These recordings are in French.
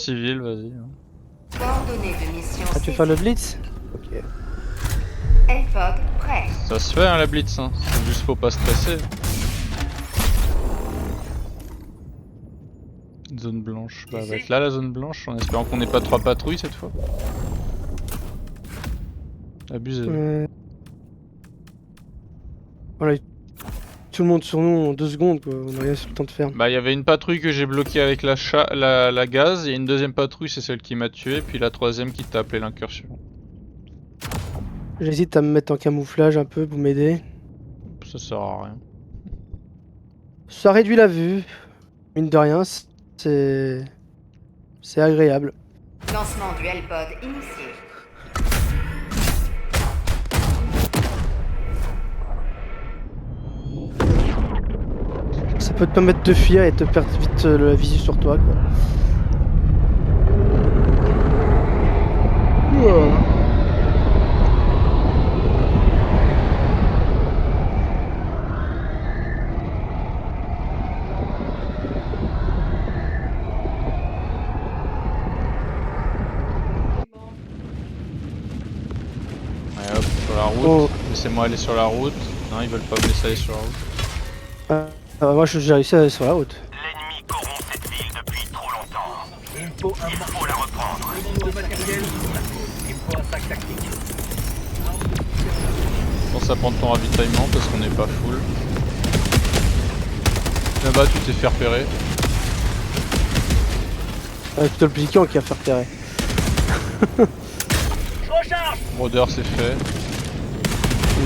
Civil, vas-y. Coordonnées de mission. Ah, tu fais le blitz? Ok. LPOG prêt. Ça se fait hein, la blitz, hein. Juste faut pas stresser. Zone blanche, bah va être là la zone blanche en espérant qu'on n'ait pas 3 patrouilles cette fois. Abusé. Voilà, tout le monde sur nous en 2 secondes quoi, on a rien sur le temps de faire. Bah il y avait une patrouille que j'ai bloquée avec la gaz, et une deuxième patrouille c'est celle qui m'a tué, puis la troisième qui t'a appelé l'incursion. J'hésite à me mettre en camouflage un peu pour m'aider. Ça sert à rien. Ça réduit la vue. Mine de rien, c'est agréable. Lancement du LPOD initié. Ça peut te permettre de fuir et te perdre vite la visu sur toi quoi. Ouais hop, sur la route. Oh. Laissez-moi aller sur la route. Non, ils veulent pas me laisser aller sur la route. Moi j'ai réussi à aller sur la route. L'ennemi corrompt cette ville depuis trop longtemps. Il faut la reprendre. Il faut un sac tactique. Pense à prendre ton ravitaillement parce qu'on n'est pas full. Là-bas tu t'es fait repérer. Plutôt le piquant qui a fait repérer. Je recharge. Rôdeur c'est fait.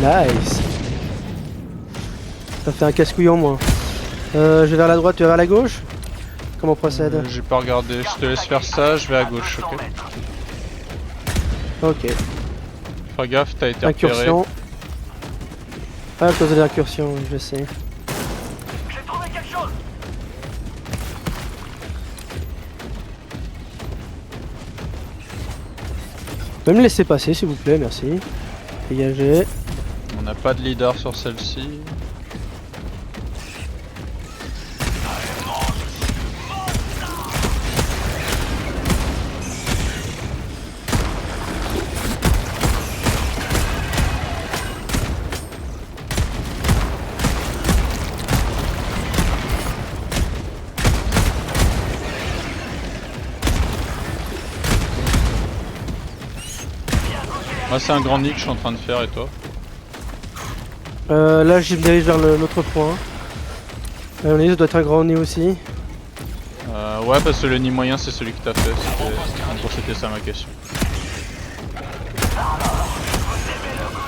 Nice. Ça fait un casse-couille en moins. Je vais vers la droite, tu vas vers la gauche? Comment on procède? J'ai pas regardé, je te laisse faire ça, je vais à gauche, ok? Ok. Fais gaffe, t'as été repéré. Incursion. Ah, à cause de l'incursion, je sais. J'ai trouvé quelque chose. Vous pouvez me laisser passer s'il vous plaît, merci. Dégagez. On n'a pas de leader sur celle-ci. Moi c'est un grand nid que je suis en train de faire, et toi? Là, je me dirige vers l'autre point. On est, ça doit être un grand nez aussi. Ouais, parce que le nid moyen c'est celui que t'as fait, en gros c'était ça ma question.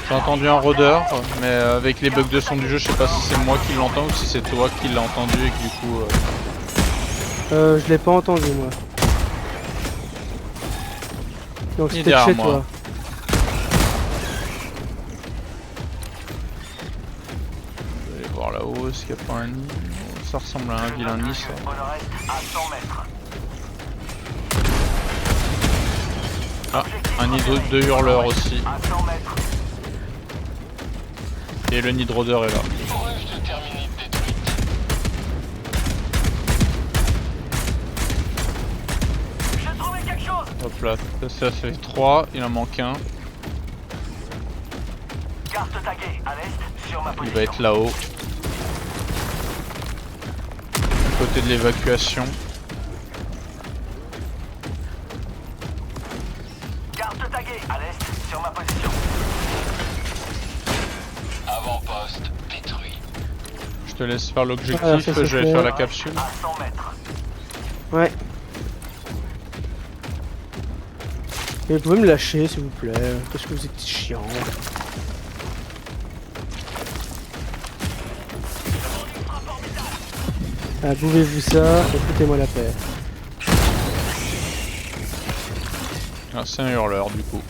J'ai entendu un rôdeur, mais avec les bugs de son du jeu, je sais pas si c'est moi qui l'entends ou si c'est toi qui l'as entendu et que du coup... Je l'ai pas entendu moi. Donc Il est c'était derrière chez moi. toi. Je vais aller voir là-haut, est-ce qu'il n'y a pas un nid? Ça ressemble à un vilain nid ça. Il me reste à 100 mètres. Ah, un nid de hurleur aussi. À 100 mètres. Et le nid de rôdeur est là. Forage de terminite détruite. J'ai trouvé quelque chose. Hop là, ça fait 3, il en manque un. Carte taguée à l'est sur ma Il position. va être là-haut. À côté de l'évacuation. Carte taguée à l'est sur ma position. Avant-poste détruit. Je te laisse faire l'objectif, Ah, ça, c'est je vais fait. faire la capsule. À 100 mètres. Ouais. Et vous pouvez me lâcher s'il vous plaît. Qu'est-ce que vous êtes chiant. Ah, bouvez-vous ça et foutez-moi la paix. Ah, c'est un hurleur du coup.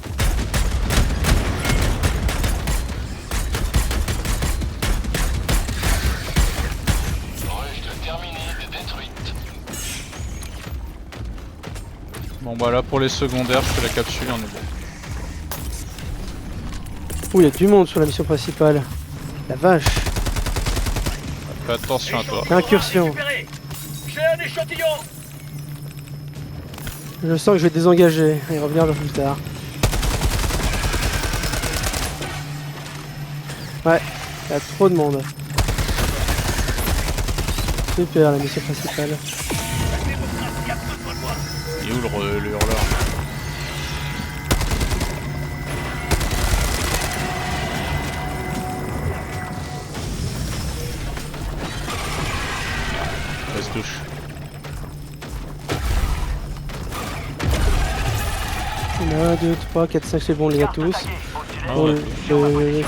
Ruche de terminite détruite. Bon bah là pour les secondaires, je fais la capsule et on est bon. Ouh, il y a du monde sur la mission principale. La vache. Fais attention à toi. Incursion. J'ai un échantillon. Je sens que je vais désengager et revenir un peu plus tard. Ouais, il y a trop de monde. Super la mission principale. Il est où le hurleur? Reste touche. Il y en a 1, 2, 3, 4, 5, c'est bon, les gars tous. Ah Bon, ouais.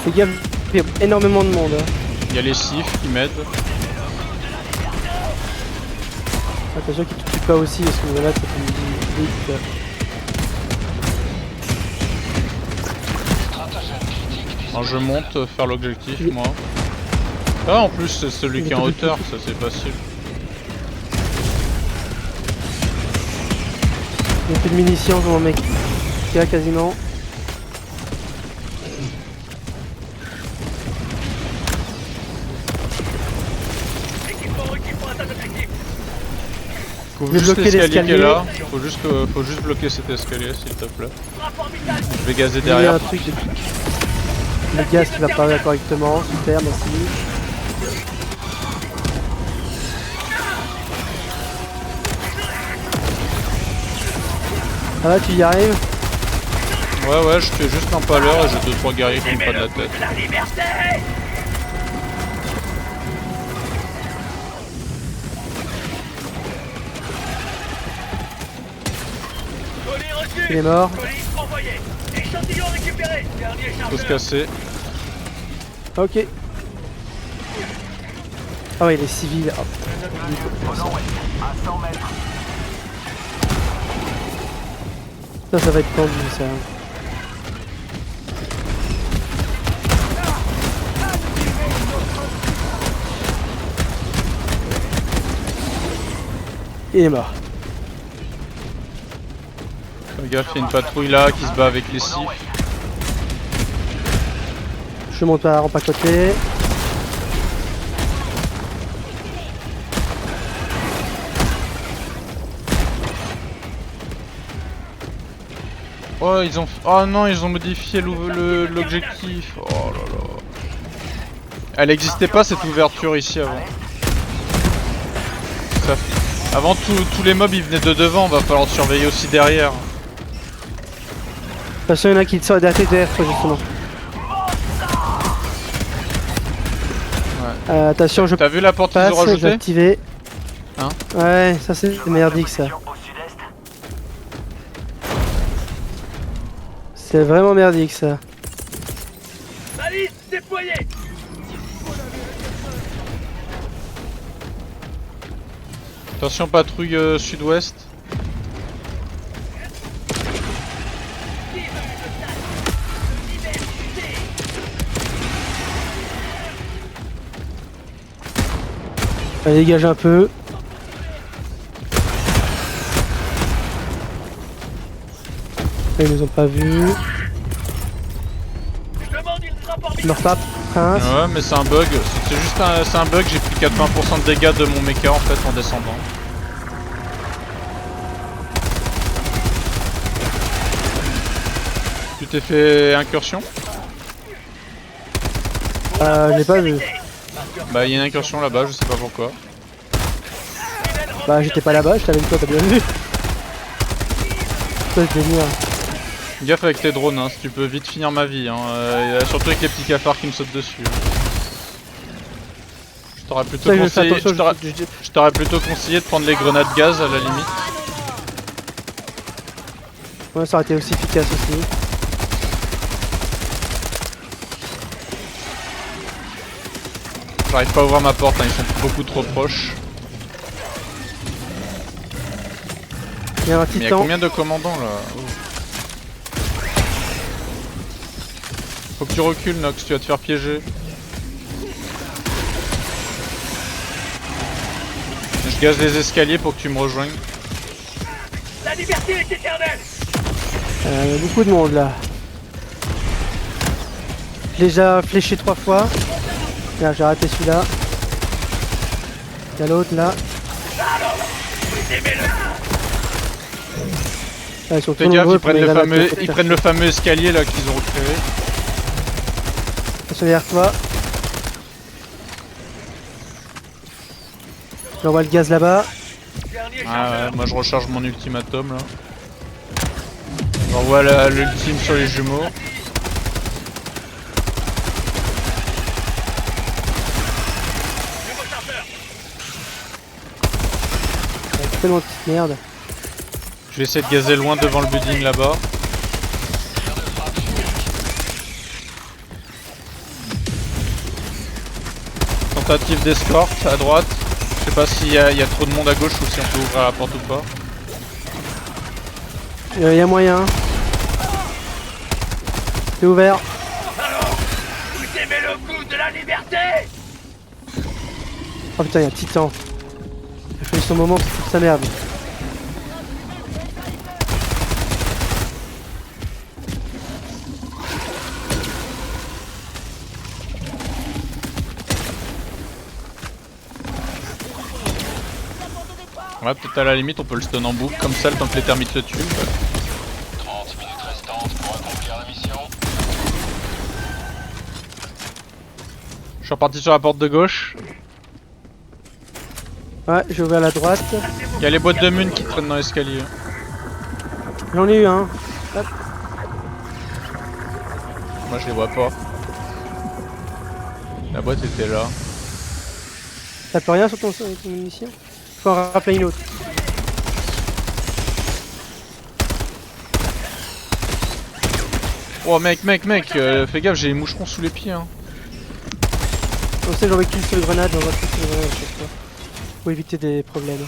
fais gaffe, il y a énormément de monde. Hein. Il y a les sifs qui m'aident. Attention qu'ils te tuent pas aussi, parce que là, ça peut me vite. Alors je monte faire l'objectif moi. Ah en plus c'est celui qui est en hauteur, ça c'est facile. Il n'y a plus de munitions pour mon mec. Il y a quasiment. Équipement, atteinte d'objectif. Faut J'ai juste bloqué l'escalier qui est l'escalier. là. Faut juste bloquer cet escalier s'il te plaît. Frappe orbitale. Je vais gazer Il y a derrière. un truc de... Le gaz qui va pas correctement, super, merci. Ah là, tu y arrives? Ouais je fais juste l'empaleur et j'ai 2-3 guerriers qui me prennent la tête. La liberté. Colis reçu. Il est mort. Colis envoyé. Échantillon récupéré. Dernier Faut se chargeur. casser. Ok. Ah ouais, les civils. Oh. Ça va être tendu ça. Il est mort. Fais gaffe, il y a une patrouille là qui se bat avec les sifs. Je monte à la rampe à côté. Oh ils ont... Oh non ils ont modifié l'objectif. Oh là là. Elle n'existait pas cette ouverture ici avant. Ça... Avant tous les mobs ils venaient de devant, va falloir surveiller aussi derrière. De toute façon, il y en a qui sortent d'ATDF justement. Attention, je T'as vu la porte qu'ils passe, ont j'ai rajoutée? activé. Hein? Ouais, ça c'est merdique ça. Au sud-est. C'est vraiment merdique ça. Balise déployée. Attention patrouille sud-ouest. Ça dégage un peu. Ils nous ont pas vus. Je demande une frappe Je me orbitale. retape, prince. Ouais mais c'est un bug. C'est juste un bug, j'ai pris 80% de dégâts de mon mecha en fait en descendant. Tu t'es fait incursion? J'ai pas vu. Bah il y a une incursion là-bas, je sais pas pourquoi. Bah j'étais pas là-bas, je t'avais dit toi, t'as bien vu. Ça je vais venir. Gaffe avec tes drones, hein, si tu peux vite finir ma vie, hein. Surtout avec les petits cafards qui me sautent dessus. Je t'aurais plutôt Ça, je fais conseillé, attention, je t'aurais plutôt conseillé de prendre les grenades gaz à la limite. Ouais, ça aurait été aussi efficace aussi. J'arrive pas à ouvrir ma porte, hein, ils sont beaucoup trop proches. Il y a un Mais il y a titan. combien de commandants là? Oh. Faut que tu recules Nox, tu vas te faire piéger. Je gaze les escaliers pour que tu me rejoignes. La liberté est éternelle. Il y a beaucoup de monde là. Je l'ai déjà fléché 3 fois. Là, j'ai raté celui-là. Il y a l'autre là. ils sont Fais trop gaffe, nombreux ils pour prennent, les le gars là, fameux, qui vont ils prennent le fameux escalier là qu'ils ont recréé. Attention derrière toi. J'envoie le gaz là-bas. Dernier Ah chargeur. ouais, moi je recharge mon ultimatum là. J'envoie l'ultime sur les jumeaux. Nouveau chargeur. C'est tellement de petite merde. Je vais essayer de gazer loin devant le building là-bas. Tentative d'escorte à droite. Je sais pas s'il y a trop de monde à gauche ou si on peut ouvrir la porte ou pas. Y a moyen. C'est ouvert. Vous aimez le goût de la liberté? Oh putain, y a un titan. Il a fait son moment pour toute sa merde. Ouais, peut-être à la limite on peut le stun en boucle comme ça le temps que les termites le tuent. 30 minutes restantes pour accomplir la mission. Je suis reparti sur la porte de gauche. Ouais, j'ai ouvert la droite. Il y a les boîtes de mun qui traînent dans l'escalier. J'en ai eu un. Moi je les vois pas. La boîte était là. T'as plus rien sur ton munition? Faut en rappeler une autre. Oh mec, fais gaffe, j'ai les moucherons sous les pieds. Hein. On sait, j'envoie qu'une seule grenade, j'envoie qu'une seule grenade à chaque fois. Pour éviter des problèmes.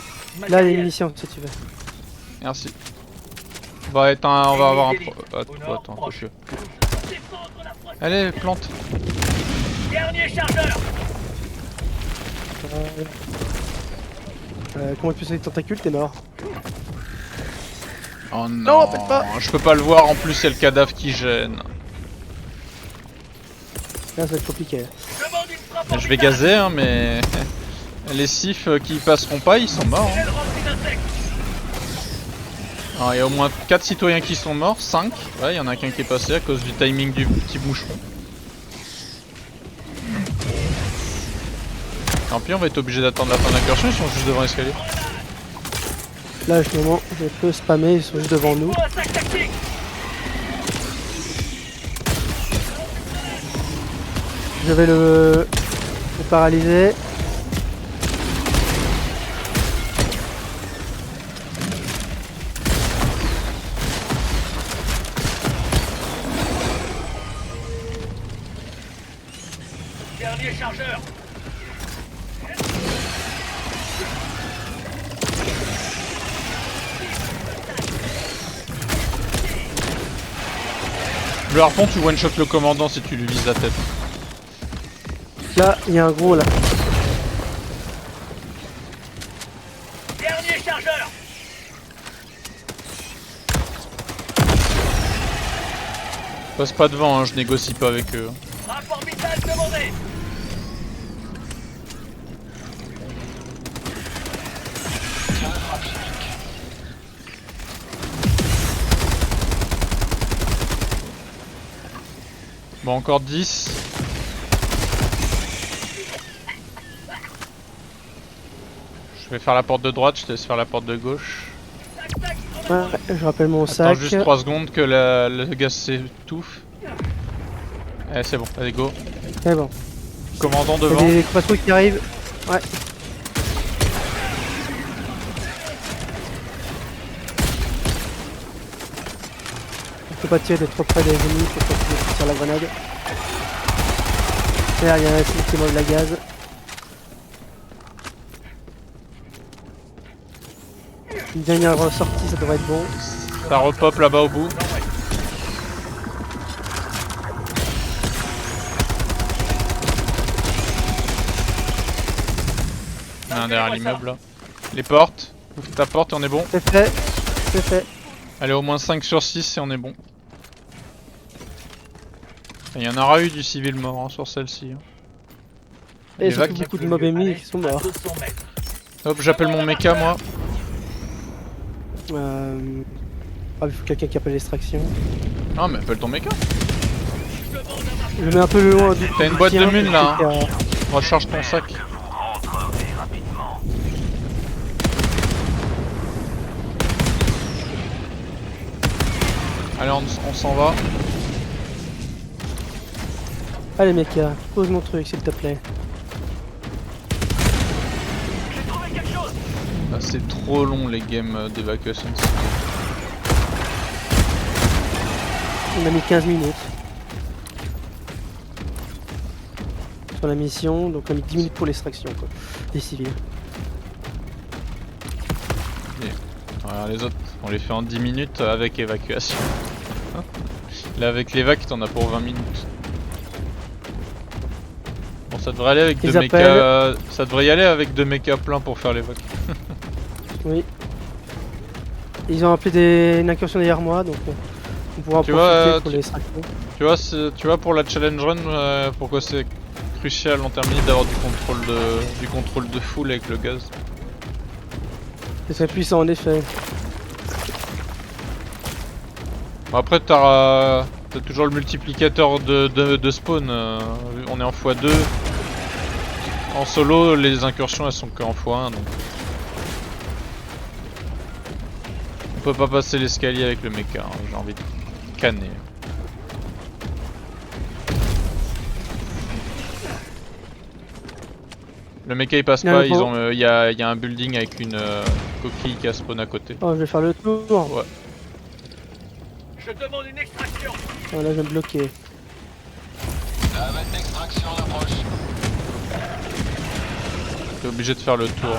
Là, les munitions, si tu veux. Merci. On va avoir un attends, quoique. Allez, plante. Dernier chargeur. Comment tu fais les tentacules? T'es mort. Oh non, peut-être pas. je peux pas le voir, en plus il y a le cadavre qui gêne. Là, ça va être compliqué. Demande une frappe Je vais gazer, hein, mais les sifs qui passeront pas, ils sont morts. Hein. remplie d'insectes. Alors il y a au moins 4 citoyens qui sont morts, 5. Ouais, il y en a qu'un qui est passé à cause du timing du petit moucheron. Tant pis, on va être obligé d'attendre la fin de l'incursion, ils sont juste devant l'escalier. Là, à ce moment, je peux spammer, ils sont juste devant nous. Pour un sac tactique. Je vais le paralyser. Dernier chargeur. Le harpon, tu one-shot le commandant si tu lui vises la tête. Là, il y a un gros là. Dernier chargeur. Passe pas devant, hein, je négocie pas avec eux. Rapport vital demandé. Bon, encore 10. Je vais faire la porte de droite, je te laisse faire la porte de gauche. Ouais, je rappelle mon Attends sac. juste 3 secondes que le gaz s'étouffe. Allez, c'est bon, allez go. C'est bon. Commandant Il y devant. a des patrouilles qui arrivent. Ouais. Faut pas tirer d'être trop près des ennemis, faut pas tirer sur la grenade. Là, il y a un celui qui mange la gaz. Une dernière sortie, ça devrait être bon. Ça repop là-bas au bout. Il y en a un derrière l'immeuble là. Les portes. Ouvre ta porte et on est bon. C'est fait. C'est fait. Allez, au moins 5 sur 6 et on est bon. Il y en aura eu du civil mort hein, sur celle-ci. Hein. Et Les surtout vagues. beaucoup de mobs ennemis qui sont morts. 200 mètres. Hop, j'appelle mon mecha moi. Euh... Ah, il faut quelqu'un qui appelle l'extraction. Ah, mais appelle ton méca. Je le mets un peu le loin du. T'as une boîte de tien, mine là, parce hein. que, Recharge ton sac. Allez, on s'en va. Allez mec, pose mon truc s'il te plaît. Ah, c'est trop long les games d'évacuation. On a mis 15 minutes. Sur la mission, donc on a mis 10 minutes pour l'extraction quoi. Des civils. Voilà, les autres, on les fait en 10 minutes avec évacuation. Là avec l'évac, t'en as pour 20 minutes. Bon, ça devrait aller avec Ils deux appellent. mechas. Ça devrait y aller avec 2 mechas pleins pour faire l'évac. Oui. Ils ont appelé une incursion derrière moi, donc on pourra en Tu profiter vois, pour l'extraction. Tu vois pour la challenge run, pourquoi c'est crucial en termes d'avoir du contrôle de full avec le gaz. C'est très puissant en effet. Bon, après t'as toujours le multiplicateur de spawn, on est en x2. En solo les incursions elles sont qu'en x1 donc. On peut pas passer l'escalier avec le mecha, hein, j'ai envie de canner. Le mecha il passe Non, pas, mais bon. il y a un building avec une coquille qui a spawn à côté. Oh, je vais faire le tour. Ouais. Je demande une extraction. Oh, là, je vais me bloquer. Navette d'extraction approche. T'es obligé de faire le tour.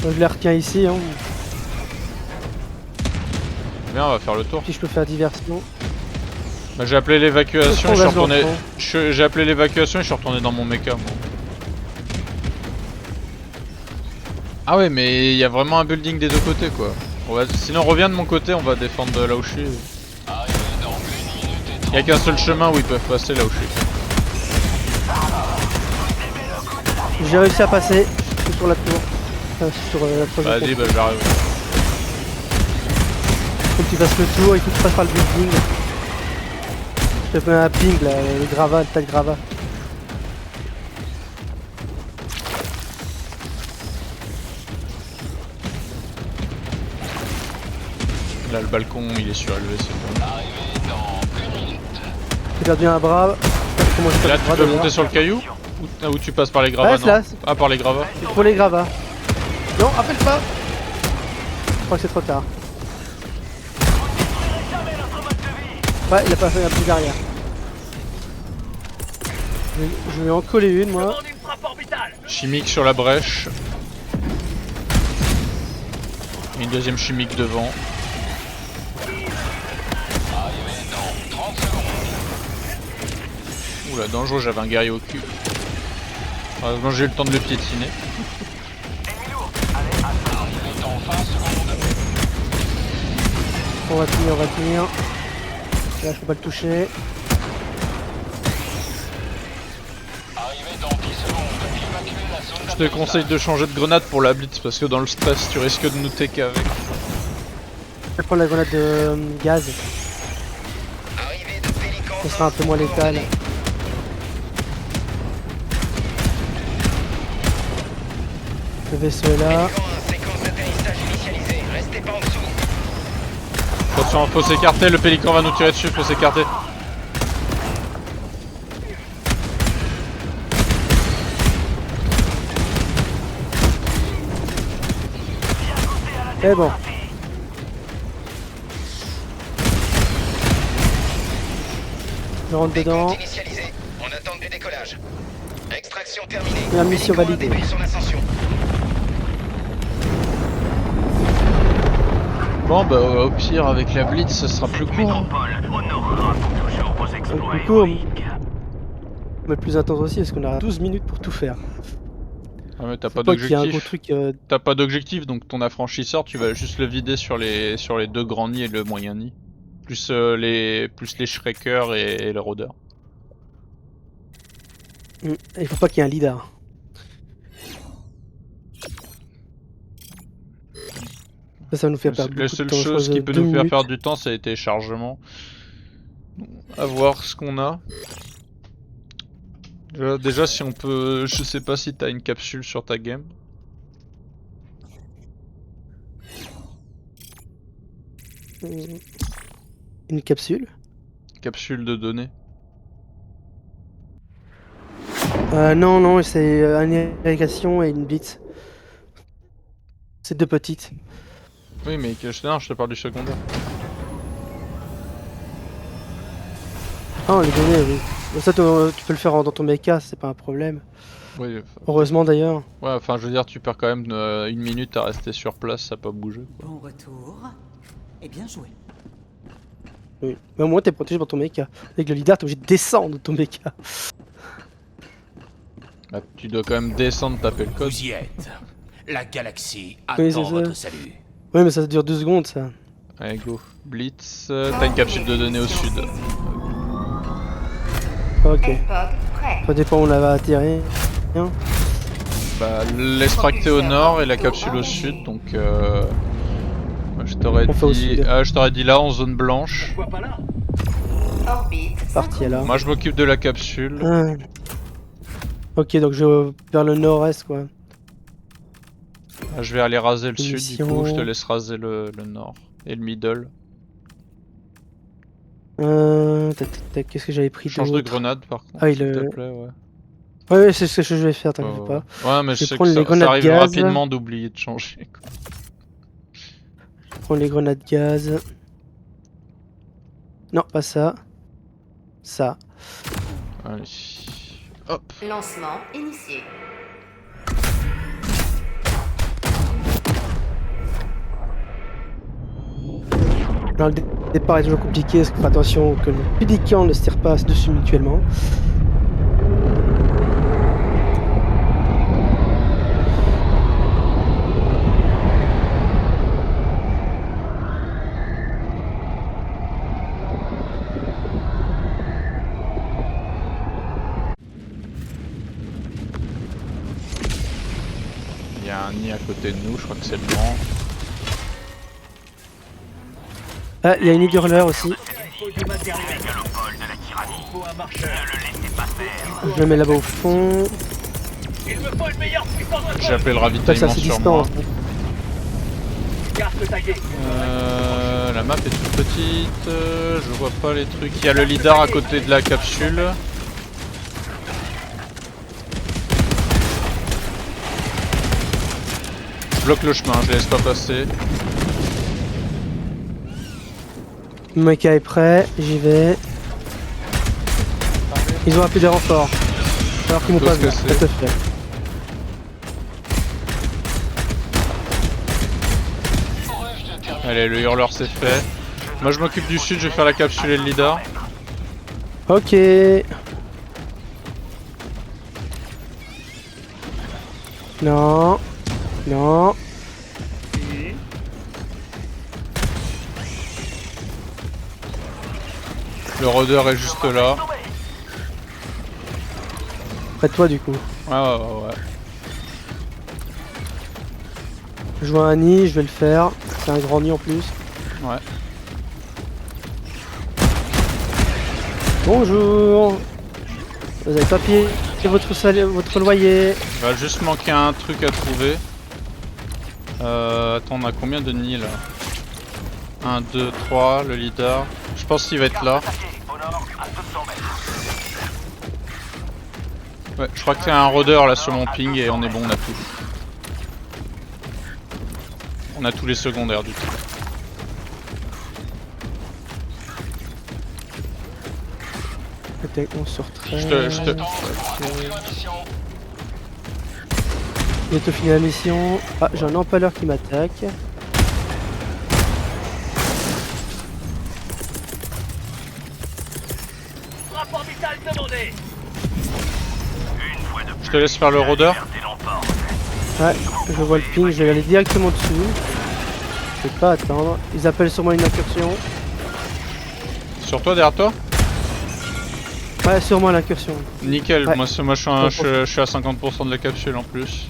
Moi, je les retiens ici, hein. Bien, on va faire le tour. Si je peux faire diversion. Bah, j'ai appelé l'évacuation et je suis retourné. Vas-y, J'ai appelé l'évacuation et je suis retourné dans mon mecha. Moi. Ah ouais, mais il y a vraiment un building des deux côtés quoi. Sinon reviens de mon côté, on va défendre là où je suis. Arrivé dans 1 minute et 30. Il y a qu'un seul chemin où ils peuvent passer là où je suis. J'ai réussi à passer. Je suis sur la tour. Enfin, sur la troisième. Vas-y, bah j'arrive. Faut que tu fasses le tour, il faut que tu passes par le building. Je te mets un ping là, le gravat, le tas de gravat. Là le balcon il est surélevé, c'est bon. Arrivé dans 1 minute. J'ai perdu un bras. Comment je Là perds le tu bras peux d'ailleurs. monter sur le caillou ou tu passes par les gravats Ouais, c'est là. non Ah par les gravats. C'est pour les gravats. Non, appelle pas. Je crois que c'est trop tard. Ouais, il a pas fait la petite arrière. Je vais en coller une moi. Demande une frappe orbitale. Chimique sur la brèche. Une deuxième chimique devant. Arrivé dans 30 secondes. Oula dangereux, j'avais un guerrier au cul. Heureusement j'ai eu le temps de le piétiner. Arrivé dans 20 secondes. On va tenir, on va tenir. Là, je peux pas le toucher. Arrivé dans 10 secondes. Évacuez la zone. Je te conseille de changer de grenade pour la blitz parce que dans le stress tu risques de nous TK avec. Je vais prendre la grenade de gaz. Ça sera un peu moins létal. Le vaisseau est là. Attention, faut s'écarter, le pélican va nous tirer dessus, faut s'écarter. Et bon. Je rentre dedans. Initialisé. En attente du décollage. Extraction terminée. La mission validée. Début son ascension. Bon bah au pire avec la blitz ce sera plus court. Métropole honorera pour toujours vos exploits plus court. héroïques. Mais plus intense aussi parce qu'on a 12 minutes pour tout faire. Ah mais t'as Faut pas qu'il y ait un gros d'objectif. truc. T'as pas d'objectif donc ton affranchisseur tu vas juste le vider sur les deux grands nids et le moyen nid. Plus les shrekers et les rôdeurs. Il faut pas qu'il y ait un leader. Ça va nous fait perdre La beaucoup de seule temps. je chose crois, qui peut 2 nous faire minutes. perdre du temps, c'est les téléchargements. À voir ce qu'on a. Déjà, si on peut... Je sais pas si t'as une capsule sur ta game. Une capsule. Capsule de données. Non, non, c'est une irrigation et une blitz. C'est 2 petites. Oui, mais non, je te parle du secondaire. Ah, les données, oui. Bon, ça, tu peux le faire dans ton mecha, c'est pas un problème. Oui, Heureusement d'ailleurs. ouais, enfin, je veux dire, tu perds quand même 1 minute à rester sur place, à pas bouger. Quoi. Bon retour. Et bien joué. Oui. Mais au moins, t'es protégé par ton mecha. Avec le leader, t'es obligé de descendre de ton mecha. Bah, tu dois quand même descendre, taper le code. Vous y êtes. La galaxie Oui, attend c'est ça. votre salut. Oui, mais ça dure 2 secondes, ça. Allez, go. Blitz, t'as une capsule de données au sud. Ok. L-Pod prêt. Ça dépend où on va atterrir. Bien. Bah, l'extracter au nord et la capsule au sud, donc moi, je t'aurais On fait au dit... sud. je t'aurais dit là, en zone blanche. Pourquoi pas là? Orbite. Parti alors. Moi, je m'occupe de la capsule. Ah. Ok, donc je vais vers le nord-est, quoi. Je vais aller raser le sud, du coup, Mission. je te laisse raser le nord. Et le middle. Tac, tac, tac, qu'est-ce que j'avais pris Change de d'autre? grenade, par contre, Ah, s'il te plaît, ouais. Ouais, c'est ce que je vais faire, t'inquiète Ouais, pas. ouais, mais Je je vais sais prendre que les ça grenades arrive gaz. rapidement d'oublier de changer. Quoi. Je prends les grenades gaz. Non, pas ça. Ça. Allez. Hop. Lancement initié. Alors, le départ est toujours compliqué, parce qu'il faut attention que le pédicant ne se tire pas dessus mutuellement. Il y a un nid à côté de nous, je crois que c'est le grand. Ah, il y a une nid hurleur aussi. Il faut du matériel. Il faut un marcheur. Je le mets là-bas au fond. Il me faut une meilleure puissance de J'ai appelé le Ça, c'est ravitaillement assez sur moi. distance. carte taguée. La map est toute petite, je vois pas les trucs. Il y a le leader à côté de la capsule. Je bloque le chemin, je les laisse pas passer. Le mecha est prêt, j'y vais. Ils ont appelé des renforts. Alors qu'ils m'ont pas vu, Qu'est-ce que ça c'est te fait. Allez, le hurleur c'est fait. Moi je m'occupe du sud, je vais faire la capsule et le leader. Ok. Non. Non. Le rôdeur est juste là. Près de toi du coup. Ouais. Je vois un nid, je vais le faire. C'est un grand nid en plus. Ouais. Bonjour. Vous avez pas payé votre loyer. Il va juste manquer un truc à trouver. Attends, on a combien de nids là 1, 2, 3, le leader. Je pense qu'il va être là. Au nord, à 200 mètres. Ouais, je crois qu'il y a un rôdeur là sur mon ping et on est bon, on a tout. On a tous les secondaires du tout. Peut-être on sort très. Je te... Bientôt fini la mission. Ah, j'ai un empaleur qui m'attaque. Rapport vital demandé. Je te laisse faire le rôdeur. Ouais, je vois le ping, je vais aller directement dessus. Je vais pas attendre. Ils appellent sûrement une incursion. Sur toi, derrière toi. Ouais, sûrement l'incursion. Nickel, Ouais. moi je suis à 50% de la capsule en plus.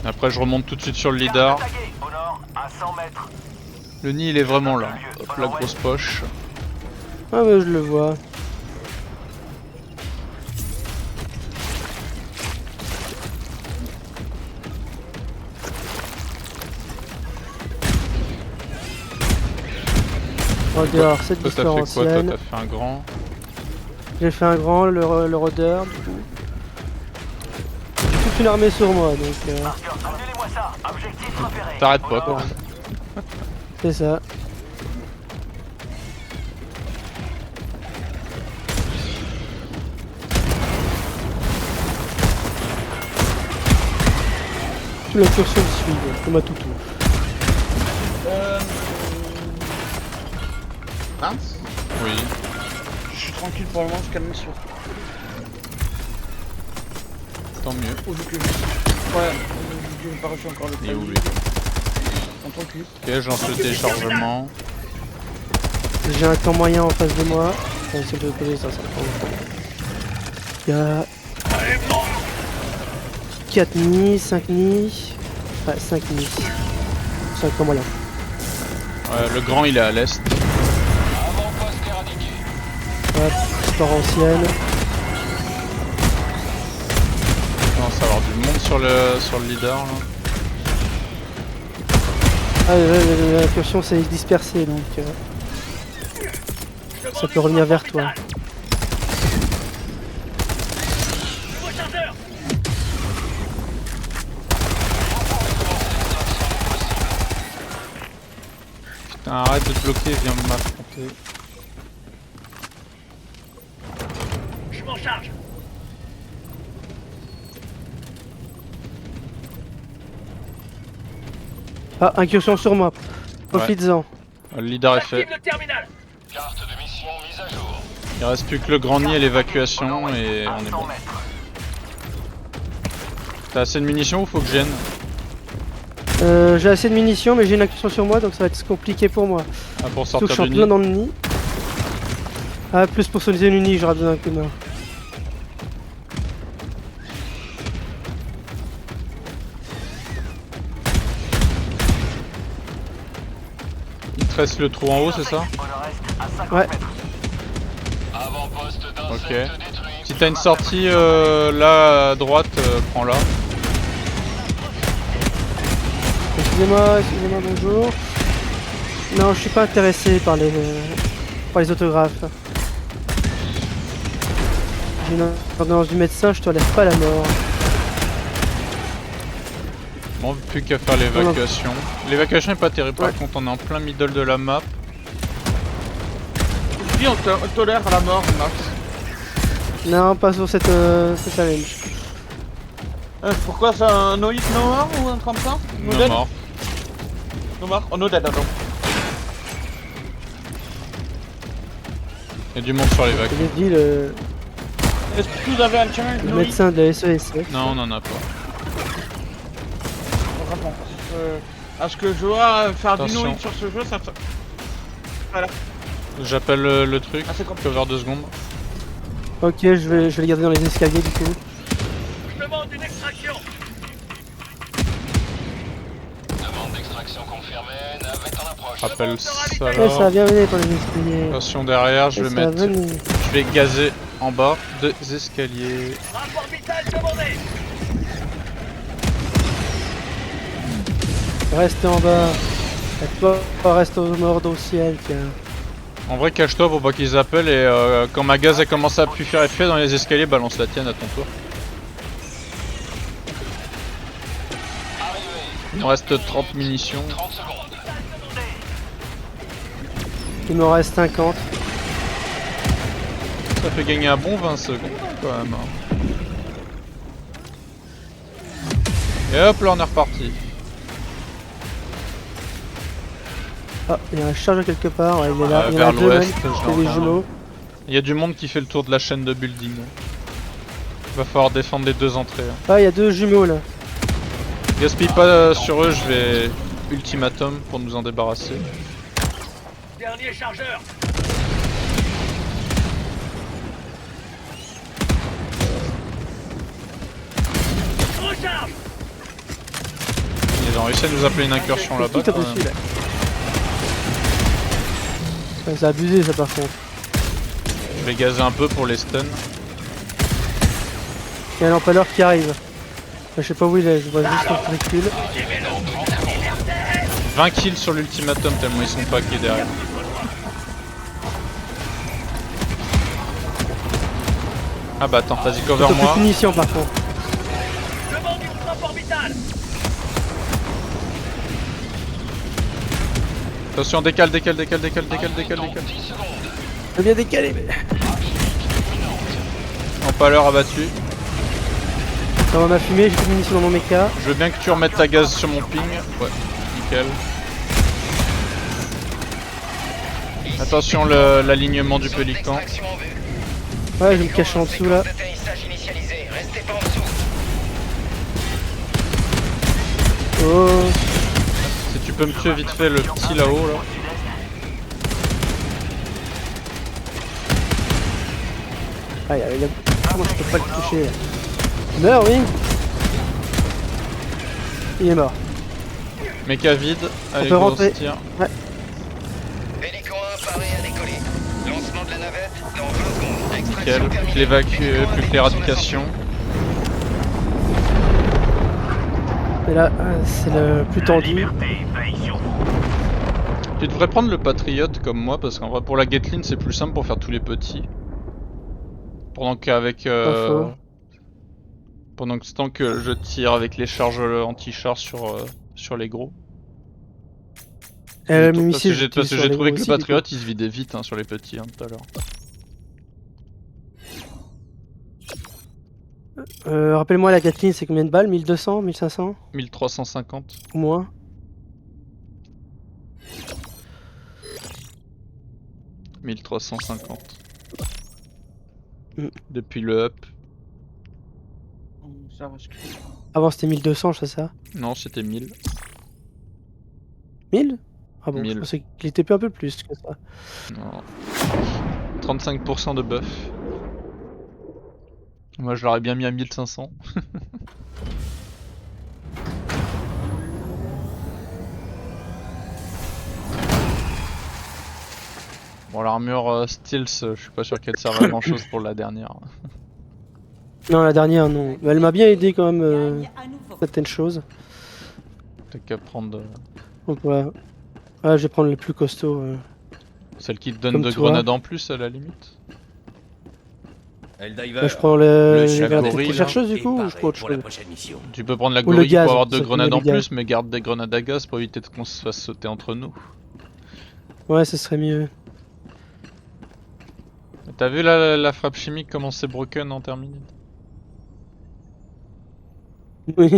Après je remonte tout de suite sur le leader. Tagué au nord, à 100 mètres. Le nid il est vraiment là. Hop, la grosse poche. Ah ouais, je le vois. Regarde, cette Toi t'as fait quoi? Toi différentielle. t'as fait un grand. J'ai fait un grand, le rôdeur, du coup. J'ai toute une armée sur moi, donc Marqueur, annulez-moi ça. Objectif repéré. T'arrêtes pas quoi. c'est ça. L'incursion me suit, comme à toutou. Vince, Oui. je suis tranquille pour le moment jusqu'à la mission. Tant mieux. Au vu que ouais, je n'ai pas reçu encore le Il est où planning. lui? En tranquille. Ok, je lance le téléchargement. J'ai un camp moyen en face de moi. Enfin, c'est de côté, ça prend longtemps. Il y a 4 nids, 5 nids. Ouais, 5 nids. C'est un camp moyen. Ouais, le grand il est à l'est. Avant-poste éradiqué. Ouais, sport ancienne. Il commence à avoir du monde sur le leader là. Ah, l'incursion s'est dispersée donc. Ça peut revenir vers toi. Nouveau chargeur. Putain, arrête de te bloquer, viens m'affronter. Je m'en charge. Ah, incursion sur moi. Profites-en. Le leader est fait. Active le terminal. Carte de mission mise à jour. Il reste plus que le grand nid et l'évacuation et À on est 100 bon. mètres. T'as assez de munitions ou faut que je gêne? J'ai assez de munitions, mais j'ai une incursion sur moi, donc ça va être compliqué pour moi. Ah, pour Surtout que je sortir suis du en plein nid. dans le nid. Ah, plus pour sonner le nid, j'aurais besoin d'un coup de main. Il te reste le trou en haut, c'est ça? On en reste à 50 Ouais. mètres. Avant-poste d'insectes Ok. détruit. Si t'as une sortie là à droite, prends-la. Excusez-moi, bonjour. Non, je suis pas intéressé par les autographes. J'ai une ordonnance du médecin, je te laisse pas la mort. Bon, plus qu'à faire l'évacuation. L'évacuation est pas terrible, par contre on est en plein middle de la map. Dis, on tolère la mort, Max. Non, pas sur cette challenge. Pourquoi c'est un no hit no mort ou un truc comme ça? Non dead? mort. No mort? Oh no dead, non. Il y a du monde sur Je l'évac. l'ai dit, le Est-ce que vous avez un challenge no hit? médecin de la SESF. Non, on en a pas. Vraiment, parce que je vois faire du no Attention. hit sur ce jeu, ça... J'appelle le truc. Ah, c'est compliqué. Cover 2 secondes. Ok, je vais les garder dans les escaliers du coup. Je demande une extraction. Demande d'extraction confirmée. Navette en approche. Rappelle ça Ouais, ça va là. bien venir pour les escaliers. Attention derrière, je Ouais, vais ça va mettre. venir. Je vais gazer en bas des escaliers. Rapport vital demandé. Reste en bas. Et toi, reste au nord au ciel, tiens. En vrai, cache-toi pour pas qu'ils appellent et quand ma gaz a commencé à plus faire effet dans les escaliers, balance la tienne à ton tour. Il me reste 30 munitions. 30 secondes. Il me reste 50. Ça fait gagner un bon 20 secondes quand même. Et hop là on est reparti. Ah, il y a un chargeur quelque part, ouais, il est là. Il y en vers a deux l'ouest, même, je c'est l'entends. des jumeaux. Il y a du monde qui fait le tour de la chaîne de building. Va falloir défendre les deux entrées. Hein. Ah, il y a deux jumeaux là. Gaspille pas sur eux, je vais ultimatum pour nous en débarrasser. Dernier chargeur. Recharge. Ils ont réussi à nous appeler une incursion là-bas. Tout à quand dessus même. là. Ouais, c'est abusé ça par contre. Je vais gazer un peu pour les stuns. Il y a un empaleur qui arrive. Je sais pas où il est, je vois juste son recul. 20 kills sur l'ultimatum tellement ils sont paqués derrière. Ah bah attends, vas-y cover Plus moi. de munitions par contre. Devant du frappe orbital. Attention, décale. Je veux bien décaler mais... Empaleur abattu. Dans ma fumée, j'ai plus de munitions dans mon mecha. Je veux bien que tu remettes ta gaz sur mon ping. Ouais, nickel. Attention l'alignement du pélican. Extraction en vue. Ouais, je vais me cacher en dessous là. Séquence d'atterrissage initialisée. Restez pas en dessous. Oh, Si tu peux me tuer vite fait le petit là-haut là. ah, il a... Comment je peux pas le toucher là. Meurs, oui. Il est mort. Mecha vide. Allez, peut grosse rentrer. tir. Pélican 1 paré à décoller. Lancement de la navette dans 20 secondes. Nickel. Extraction Plus que terminée. l'évacuer, plus que l'éradication. Et là, c'est le plus tendu. Liberté veille sur vous. Tu devrais prendre le Patriote comme moi parce qu'en vrai pour la Gatling c'est plus simple pour faire tous les petits. Pendant qu'avec Pas faux. pendant que tant que je tire avec les charges anti-char sur les gros. Même Parce ici, que j'ai trouvé que le Patriote il se vidait vite hein, sur les petits hein, tout à l'heure. Rappelle-moi, la Gatling, c'est combien de balles? 1200, 1500 1350. ou moins? – 1350. Depuis le up. Ça reste. Avant, c'était 1200, c'est ça? Non, c'était 1000. 1000? Ah bon, 1000. je pensais qu'il était un peu plus que ça. Non. 35% de buff. Moi je l'aurais bien mis à 1500. Bon l'armure Steels, je suis pas sûr qu'elle serve à grand chose pour la dernière. Non, la dernière, non. Mais elle m'a bien aidé quand même Gagne à nouveau. certaines choses. T'as qu'à prendre Donc voilà. Ouais, je vais prendre le plus costaud. celle qui te donne Comme de toi. grenades en plus à la limite. Bah, je prends les la grenades gorille, trop chercheuses du coup ou je prends autre chose? Tu peux prendre la Ou le gorille gaz, pour avoir 2 ça te grenades met en le gaz. plus, mais garde des grenades à gaz pour éviter qu'on se fasse sauter entre nous. Ouais, ce serait mieux. T'as vu la frappe chimique comment c'est broken en terminale? Oui,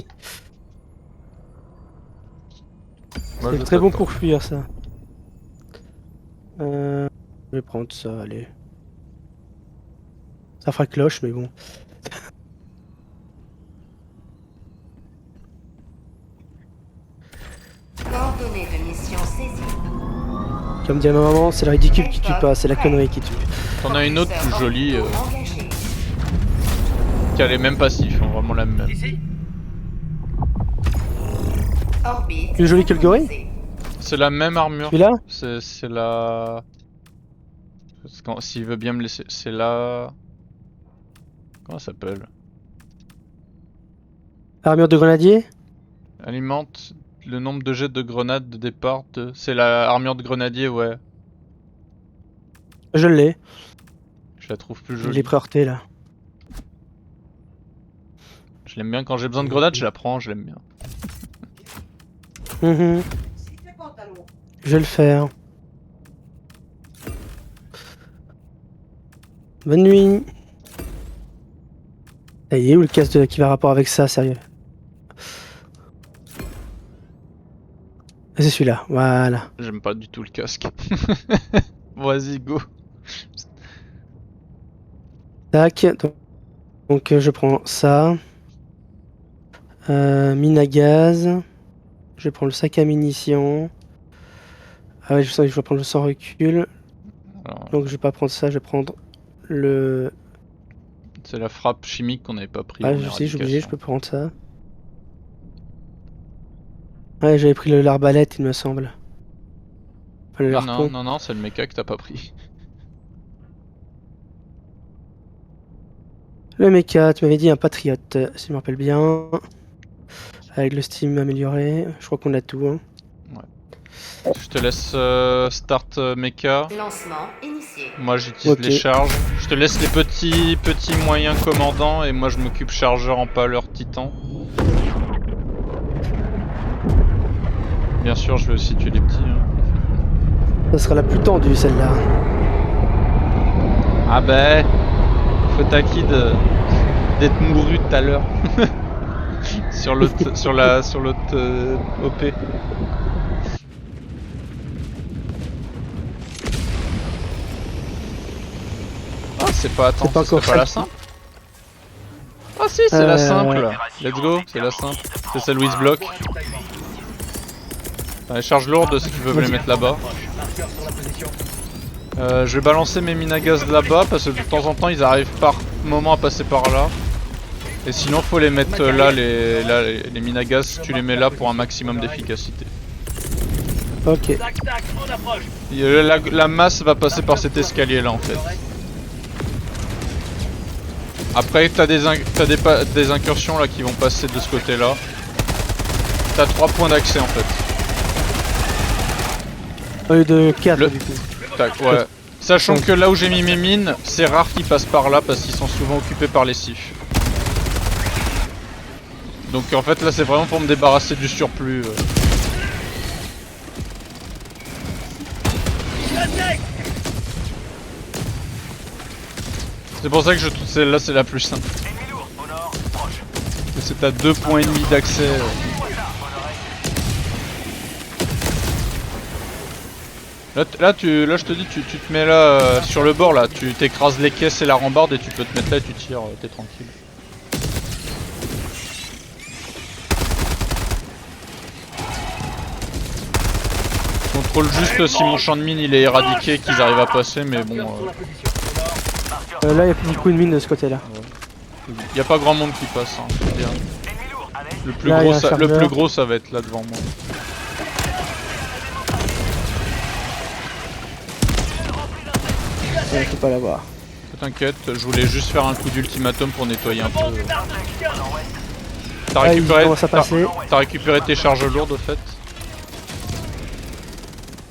Moi, c'est je très bon t'attends. pour fuir ça. Je vais prendre ça, allez. Ça fera cloche, mais bon. Coordonnées de mission saisies. Comme dit ma maman, c'est le ridicule qui tue pas, c'est la connerie qui tue. T'en as une autre plus jolie Engagé. qui a les mêmes passifs, hein, vraiment la même. Ici. Orbite. Plus joli que le gorille? synchronisée. C'est la même armure. Celui-là? C'est la... S'il veut bien me laisser... C'est la... Comment ça s'appelle? Armure de grenadier? Alimente le nombre de jets de grenades de départ de... C'est la armure de grenadier, ouais. Je l'ai. Je la trouve plus Je jolie. l'ai préhorté là. Je l'aime bien quand j'ai besoin de grenades, je la prends, je l'aime bien. Mhm. Je vais le faire. Bonne nuit. Ah, il est où le casque qui va rapport avec ça, sérieux? Ah, c'est celui-là, voilà. J'aime pas du tout le casque. Vas-y, go. Tac, donc je prends ça. Mine à gaz. Je prends le sac à munitions. Ah ouais, je sens que je vais prendre le sans recul. Alors, Donc je vais pas prendre ça, je vais prendre le... c'est la frappe chimique qu'on n'avait pas pris. Ah en je sais, j'ai oublié, je éradication. peux prendre ça. Ouais, j'avais pris l'arbalète, il me semble. Enfin, le harpon. Non, c'est le mecha que t'as pas pris. Le mecha, tu m'avais dit un patriote, si je me rappelle bien. Avec le Steam amélioré. Je crois qu'on a tout. Hein. Je te laisse start mecha. Lancement initié. Moi j'utilise les charges. Je te laisse les petits moyens commandants et moi je m'occupe chargeur en paleur titan. Bien sûr je vais aussi tuer les petits. Hein. Ça sera la plus tendue celle-là. Ah ben, faut t'acquitter d'être mouru tout à l'heure. sur l'autre OP. Ah c'est pas, attends, c'est pas la simple. Ah si c'est la simple. Let's go, c'est la simple. C'est celle où il se bloque. Les charges lourdes si tu veux me les mettre là-bas. Je vais balancer mes mines à gaz là-bas parce que de temps en temps ils arrivent par moment à passer par là. Et sinon faut les mettre là, les mines à gaz, tu les mets là pour un maximum d'efficacité. Ok. La masse va passer par cet escalier là en fait. Après t'as des incursions là qui vont passer de ce côté là. T'as 3 points d'accès en fait. Au lieu de 4 du coup. Tac, ouais. Sachant que là où j'ai mis mes mines, c'est rare qu'ils passent par là parce qu'ils sont souvent occupés par les sifs. Donc en fait là c'est vraiment pour me débarrasser du surplus. C'est pour ça que je trouve celle-là c'est la plus simple. C'est à 2 points et demi d'accès. Là je te dis tu te mets là sur le bord là, tu t'écrases les caisses et la rambarde et tu peux te mettre là et tu tires, t'es tranquille. Je contrôle juste si mon champ de mine il est éradiqué, qu'ils arrivent à passer mais bon... là il y a plus beaucoup de mines de ce côté là. Y a pas grand monde qui passe, hein, je veux dire. Le plus gros ça va être là devant moi. Ouais, faut pas l'avoir. T'inquiète, je voulais juste faire un coup d'ultimatum pour nettoyer un peu. T'as récupéré tes charges lourdes au fait?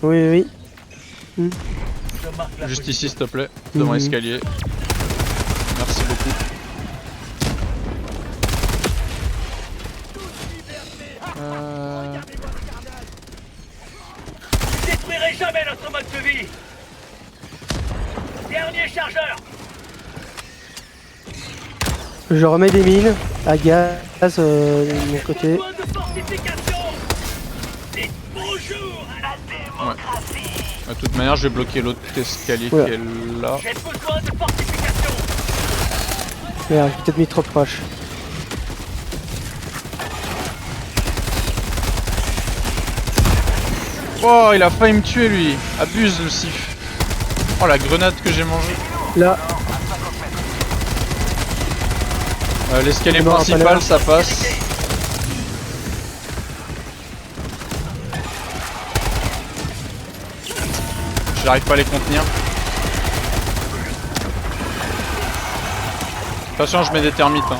Oui. Juste ici s'il te plaît, devant l'escalier. Merci beaucoup. Détruirez jamais notre mode de vie. Dernier chargeur. Je remets des mines à gaz de mon côté. De toute manière, je vais bloquer l'autre escalier qui est là. Merde, j'ai peut-être mis trop proche. Oh, il a failli me tuer lui. Abuse le sif. Oh, la grenade que j'ai mangée. Là. L'escalier principal, ça passe. J'arrive pas à les contenir. Attention, je mets des termites. Hein.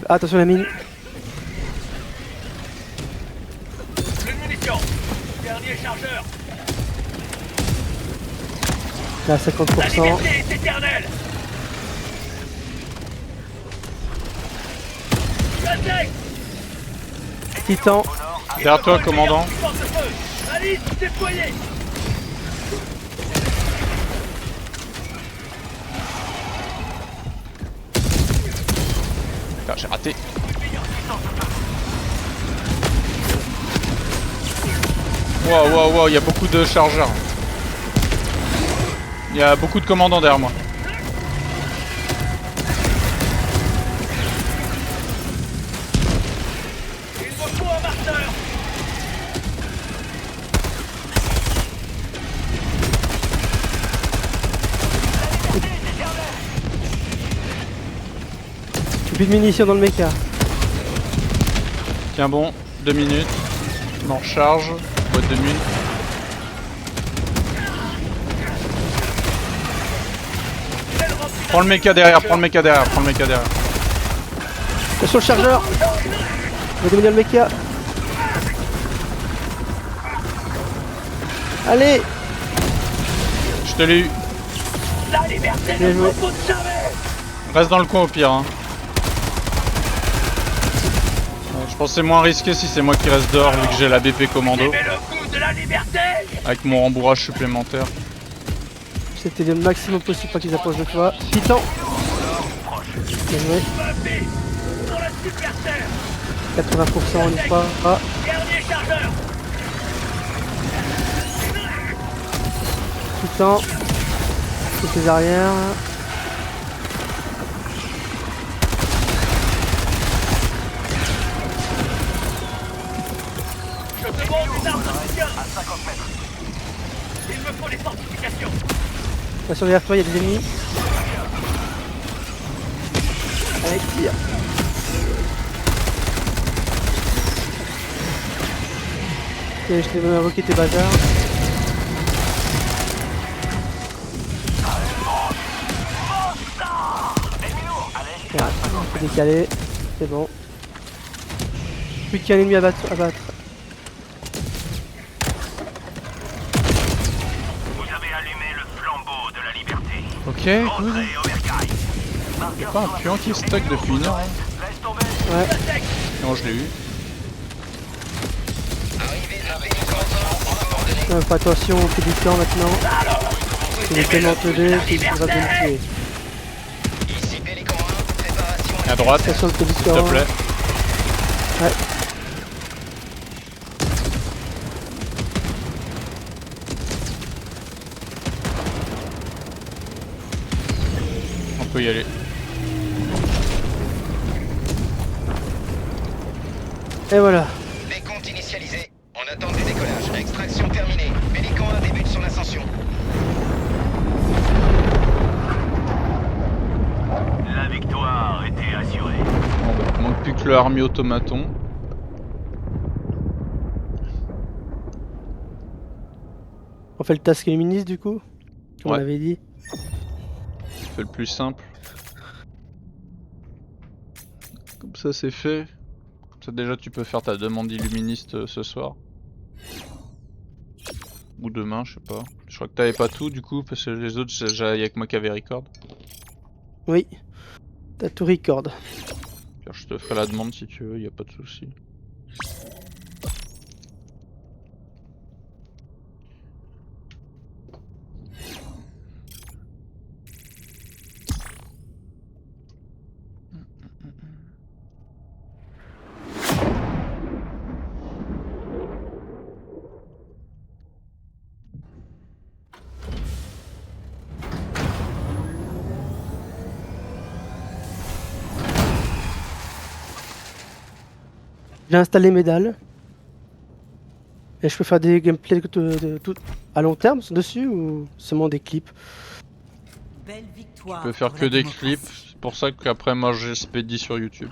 Attention la mine. Dernier chargeur. Là, 50%. La liberté est éternelle. Titan. Derrière toi, commandant. Alice, déployée. Putain, j'ai raté. Wow, il y a beaucoup de chargeurs. Il y a beaucoup de commandants derrière moi. Il me faut un marcheur. Plus de munitions dans le mecha. Tiens bon, 2 minutes. On en recharge. Boîte de mine. Prends le mecha derrière, prends le mecha derrière, prends le mecha derrière. Attention le chargeur. On va dominer le mecha. Allez. Je te l'ai eu. La liberté Bien ne joué. repose jamais. Reste dans le coin au pire. Hein. Je pense que c'est moins risqué si c'est moi qui reste dehors vu que j'ai la BP commando. Mais le goût de la liberté. Avec mon rembourrage supplémentaire. C'était le maximum possible pour qu'ils approchent de toi. Titan. Bien joué. Buffy, pour la super terre. 80% on y croit. Ah. Dernier chargeur. Titan. C'est ses arrières. Je demande une arme de soutien. À 50 mètres. Il me faut des fortifications. Attention derrière toi, il y a des ennemis. Allez, tire. Ok, je t'ai invoqué tes bazars. Voilà, on peut décaler. C'est bon. Plus qu'un ennemi à battre. Vous avez allumé le flambeau de la liberté. Ok, good. Y'a pas un puant qui est stuck depuis une heure. Hein. Laisse tomber. Ouais. Non, je l'ai eu. Arrivée d'un Pélican coordonnées. Fais attention au pélican maintenant. Il est tellement teubé qu'il va bien le tuer. Ici Pélican 1, préparation à À droite, s'il Attention le te pélican. plaît. Ouais. On peut y aller. Et voilà. Décompte initialisé. En attente du décollage. Extraction terminée. Pélican 1 débute son ascension. La victoire était assurée. Bon, bah, il manque plus que le army automaton. On fait le task luministe du coup. Comme Ouais. on avait dit. Fais le plus simple. Comme ça c'est fait. Comme ça déjà tu peux faire ta demande illuministe ce soir. Ou demain, je sais pas. Je crois que t'avais pas tout du coup, parce que les autres, y'a que moi qui avait record. Oui. T'as tout record. Car je te ferai la demande si tu veux, y a pas de souci. J'ai installé mes dalles. Et je peux faire des gameplays de tout à long terme dessus ou seulement des clips? Belle victoire. Tu peux faire pour que la des démocratie. clips, c'est pour ça qu'après moi j'ai Speddy sur YouTube.